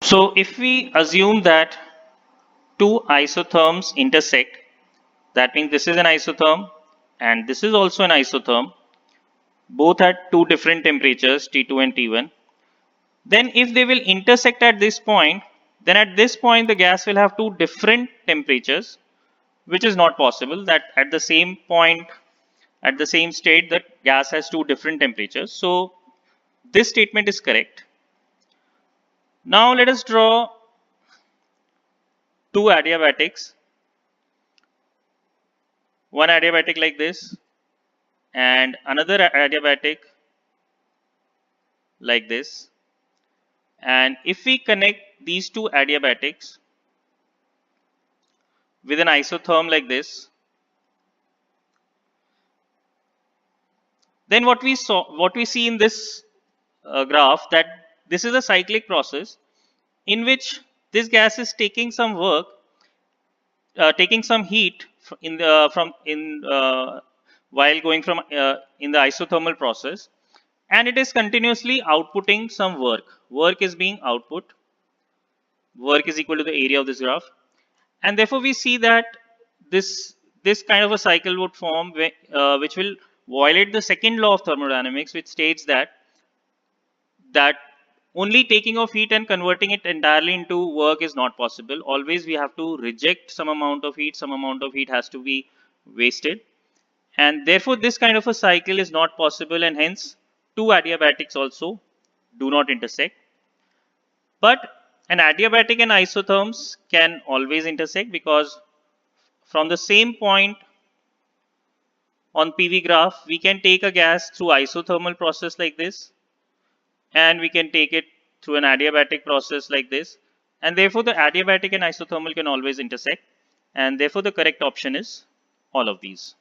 So if we assume that two isotherms intersect, that means this is an isotherm and this is also an isotherm, both at two different temperatures T2 and T1, then if they will intersect at this point, then at this point the gas will have two different temperatures, which is not possible. That at the same point, at the same state, the gas has two different temperatures. So this statement is correct. Now let us draw two adiabatics, one adiabatic like this and another adiabatic like this. And if we connect these two adiabatics with an isotherm like this, then what we see in this graph, that this is a cyclic process in which this gas is taking some work, taking some heat in the while going from in the isothermal process, and it is continuously outputting some work. Work is being output. Work is equal to the area of this graph, and therefore we see that this kind of a cycle would form which will violate the second law of thermodynamics, which states that only taking of heat and converting it entirely into work is not possible. Always we have to reject some amount of heat, some amount of heat has to be wasted, and therefore this kind of a cycle is not possible, and hence two adiabatics also do not intersect. But an adiabatic and isotherms can always intersect, because from the same point on PV graph we can take a gas through isothermal process like this, and we can take it through an adiabatic process like this, and therefore the adiabatic and isothermal can always intersect, and therefore the correct option is all of these.